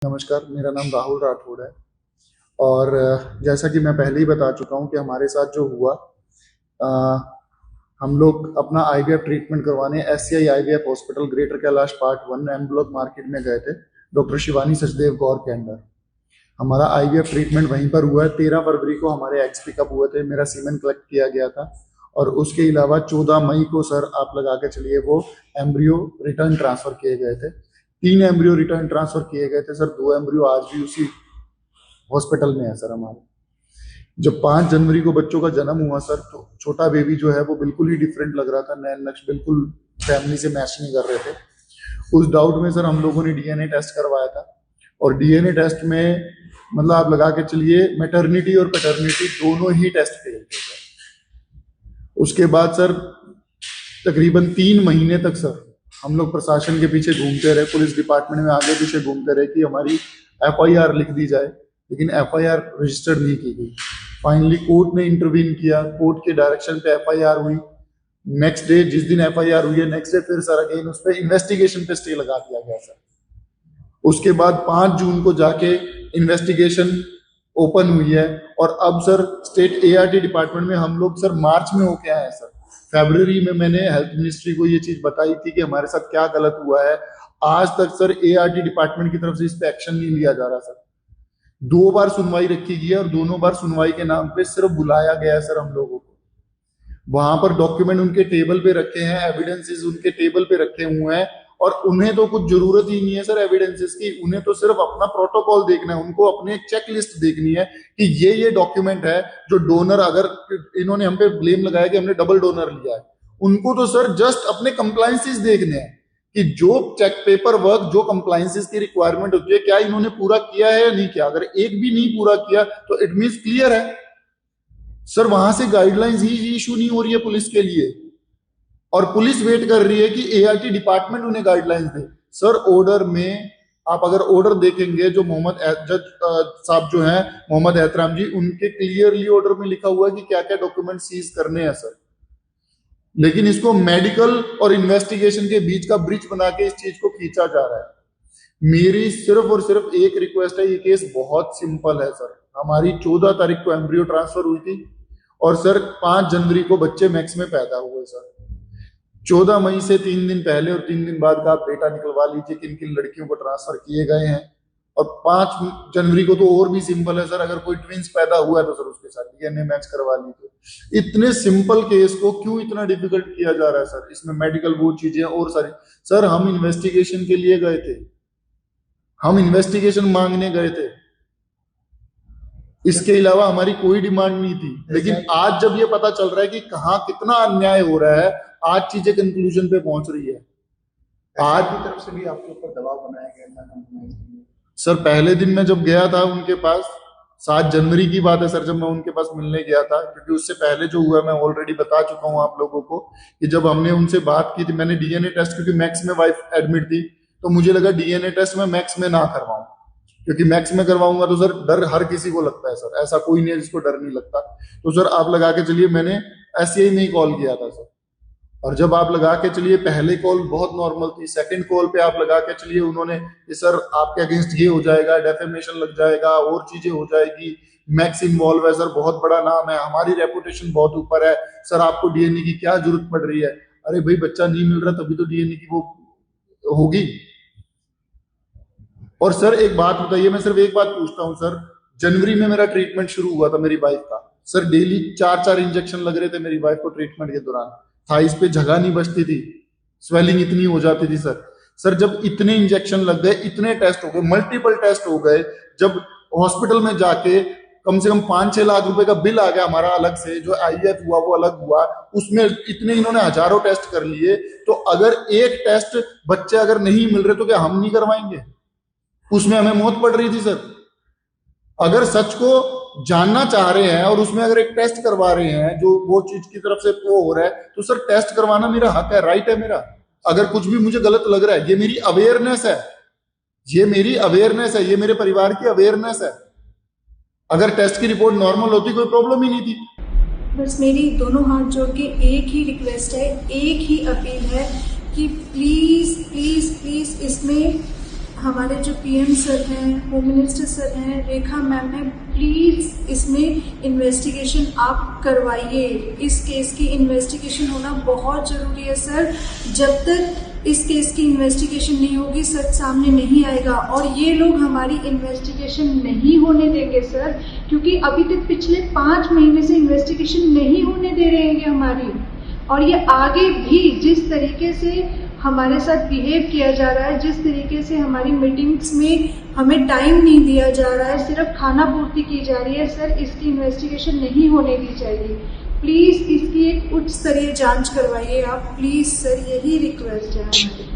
नमस्कार, मेरा नाम राहुल राठौड़ है। और जैसा कि मैं पहले ही बता चुका हूं कि हमारे साथ जो हुआ, हम लोग अपना आईवीएफ ट्रीटमेंट करवाने SCI IVF hospital Greater Kailash part 1 M block market में गए थे, डॉक्टर शिवानी सचदेव गौर के अंडर। हमारा आईवीएफ ट्रीटमेंट वहीं पर हुआ है। 13 फरवरी को हमारे एग्स पिकअप हुए थे, मेरा सीमेन कलेक्ट किया गया था। और उसके अलावा 14 मई को सर आप लगा के चलिए वो एम्ब्रियो रिटर्न ट्रांसफर किए गए थे। 3 एम्ब्रियो रिटर्न ट्रांसफर किए गए थे सर। 2 एम्ब्रियो आज भी उसी हॉस्पिटल में है सर हमारे। जब 5 जनवरी को बच्चों का जन्म हुआ सर, तो छोटा बेबी जो है वो बिल्कुल ही डिफरेंट लग रहा था। नैन नक्श बिल्कुल फैमिली से मैच नहीं कर रहे थे। उस डाउट में सर हम लोगों ने डीएनए टेस्ट करवाया था। और डीएनए टेस्ट में मतलब आप लगा के चलिए मैटरनिटी और पैटर्निटी दोनों ही टेस्ट फेल थे सर। उसके बाद सर तकरीबन 3 महीने तक सर हम लोग प्रशासन के पीछे घूमते रहे, पुलिस डिपार्टमेंट में आगे पीछे घूमते रहे कि हमारी एफआईआर लिख दी जाए, लेकिन एफआईआर रजिस्टर्ड नहीं की गई। फाइनली कोर्ट ने इंटरवीन किया, कोर्ट के डायरेक्शन पे एफआईआर हुई। नेक्स्ट डे जिस दिन एफआईआर हुई है, नेक्स्ट डे फिर सर अगेन उस पर इन्वेस्टिगेशन पे स्टे लगा दिया गया सर। उसके बाद 5 जून को जाके इन्वेस्टिगेशन ओपन हुई है। और अब सर स्टेट एआरटी डिपार्टमेंट में हम लोग सर मार्च में होके आए हैं सर। फरवरी में मैंने हेल्थ मिनिस्ट्री को ये चीज बताई थी कि हमारे साथ क्या गलत हुआ है। आज तक सर एआरटी डिपार्टमेंट की तरफ से इस पे एक्शन नहीं लिया जा रहा सर। 2 बार सुनवाई रखी गई है और दोनों बार सुनवाई के नाम पे सिर्फ बुलाया गया है सर हम लोगों को। वहां पर डॉक्यूमेंट उनके टेबल पे रखे हैं, एविडेंसेस उनके टेबल पे रखे हुए हैं। और उन्हें तो कुछ जरूरत ही नहीं है सर एविडेंसेस की। उन्हें तो सिर्फ अपना प्रोटोकॉल देखना है, उनको अपनी एक चेक लिस्ट देखनी है कि ये डॉक्यूमेंट है जो डोनर, अगर इन्होंने हम पे ब्लेम लगाया कि हमने डबल डोनर लिया है, उनको तो सर जस्ट अपने कंप्लायंसेस देखने हैं कि जो चेक पेपर वर्क, जो कंप्लायंसेस की रिक्वायरमेंट होती है, क्या इन्होंने पूरा किया है या नहीं किया। अगर एक भी नहीं पूरा किया तो इट मींस क्लियर है सर। वहां से गाइडलाइंस ही इशू नहीं हो रही है पुलिस के लिए, और पुलिस वेट कर रही है कि एआरटी डिपार्टमेंट उन्हें गाइडलाइंस दे सर। ऑर्डर में आप अगर ऑर्डर देखेंगे, जो मोहम्मद जज साहब जो हैं मोहम्मद एहतराम जी, उनके क्लियरली ऑर्डर में लिखा हुआ है कि क्या क्या डॉक्यूमेंट सीज करने हैं सर। लेकिन इसको मेडिकल और इन्वेस्टिगेशन के बीच का ब्रिज बना के इस चीज को खींचा जा रहा है। मेरी सिर्फ और सिर्फ एक रिक्वेस्ट है, ये केस बहुत सिंपल है सर। हमारी 14 तारीख को एम्ब्रियो ट्रांसफर हुई थी और सर 5 जनवरी को बच्चे मैक्स में पैदा हुए सर। 14 मई से 3 दिन पहले और 3 दिन बाद का आप डेटा निकलवा लीजिए किन किन लड़कियों को ट्रांसफर किए गए हैं। और 5 जनवरी को तो और भी सिंपल है सर, अगर कोई ट्विंस पैदा हुआ है तो सर उसके साथ डीएनए मैच करवा लीजिए। इतने सिंपल केस को क्यों इतना डिफिकल्ट किया जा रहा है सर। इसमें मेडिकल वो चीजें और सारी। सर हम इन्वेस्टिगेशन के लिए गए थे, हम इन्वेस्टिगेशन मांगने गए थे, इसके अलावा हमारी कोई डिमांड नहीं थी। लेकिन आज जब ये पता चल रहा है कि कहाँ कितना अन्याय हो रहा है, आज चीजें कंक्लूजन पे पहुंच रही है। आज की तरफ से भी आपके ऊपर दबाव बनाया गया सर। पहले दिन मैं जब गया था उनके पास, 7 जनवरी की बात है सर, जब मैं उनके पास मिलने गया था, क्योंकि उससे पहले जो हुआ मैं ऑलरेडी बता चुका हूं आप लोगों को कि जब हमने उनसे बात की थी, मैंने डीएनए टेस्ट, क्योंकि मैक्स में वाइफ एडमिट थी, तो मुझे लगा डीएनए टेस्ट में मैक्स में ना करवाऊं, क्योंकि मैक्स में करवाऊंगा तो सर डर हर किसी को लगता है सर। ऐसा कोई नहीं है जिसको डर नहीं लगता। तो सर आप लगा के चलिए मैंने एससीआई में ही कॉल किया था सर। और जब आप लगा के चलिए पहले कॉल बहुत नॉर्मल थी, सेकंड कॉल पे आप लगा के चलिए उन्होंने कि सर आपके अगेंस्ट ये हो जाएगा, डेफेमेशन लग जाएगा, और चीजें हो जाएगी, मैक्स इन्वॉल्व है सर, बहुत बड़ा नाम है, हमारी रेपुटेशन बहुत ऊपर है सर, आपको डीएनए की क्या जरूरत पड़ रही है। अरे भाई बच्चा नहीं मिल रहा तभी तो डीएनए की वो होगी। और सर एक बात बताइए, मैं सिर्फ एक बात पूछता हूं सर, जनवरी में मेरा ट्रीटमेंट शुरू हुआ था मेरी वाइफ का सर, डेली 4-4 इंजेक्शन लग रहे थे मेरी वाइफ को ट्रीटमेंट के दौरान। थाइस पे जगह नहीं बचती थी, स्वेलिंग इतनी हो जाती थी सर। सर जब इतने इंजेक्शन लग गए, इतने टेस्ट हो गए, मल्टीपल टेस्ट हो गए, जब हॉस्पिटल में जाके कम से कम 5-6 लाख रुपए का बिल आ गया हमारा अलग से, जो आईवीएफ हुआ वो अलग हुआ, उसमें इतने इन्होंने हजारों टेस्ट कर लिए। तो अगर एक टेस्ट बच्चे अगर नहीं मिल रहे तो क्या हम नहीं करवाएंगे? उसमें हमें मौत पड़ रही थी सर। अगर सच को जानना चाह रहे हैं और उसमें अगर एक टेस्ट करवा रहे हैं जो वो चीज की तरफ से वो हो रहा है, तो सर टेस्ट करवाना मेरा हक है, राइट है मेरा। अगर कुछ भी मुझे गलत लग रहा है, ये मेरी अवेयरनेस है, ये मेरी अवेयरनेस है, ये मेरे परिवार की अवेयरनेस है। अगर टेस्ट की रिपोर्ट नॉर्मल होती कोई प्रॉब्लम ही नहीं थी। बस मेरी दोनों हाथ जोड़ के एक ही रिक्वेस्ट है, एक ही अपील है कि प्लीज प्लीज प्लीज इसमें हमारे जो पीएम सर हैं, होम मिनिस्टर सर हैं, रेखा मैम है, प्लीज इसमें इन्वेस्टिगेशन आप करवाइए। इस केस की इन्वेस्टिगेशन होना बहुत जरूरी है सर। जब तक इस केस की इन्वेस्टिगेशन नहीं होगी, सच सामने नहीं आएगा। और ये लोग हमारी इन्वेस्टिगेशन नहीं होने देंगे सर, क्योंकि अभी तक पिछले 5 महीने से इन्वेस्टिगेशन नहीं होने दे रहे हैं हमारी। और ये आगे भी जिस तरीके से हमारे साथ बिहेव किया जा रहा है, जिस तरीके से हमारी मीटिंग्स में हमें टाइम नहीं दिया जा रहा है, सिर्फ खाना पूर्ति की जा रही है सर, इसकी इन्वेस्टिगेशन नहीं होने दी जाएगी। प्लीज इसकी एक उच्च स्तरीय जांच करवाइए आप, प्लीज सर, यही रिक्वेस्ट है हमारी।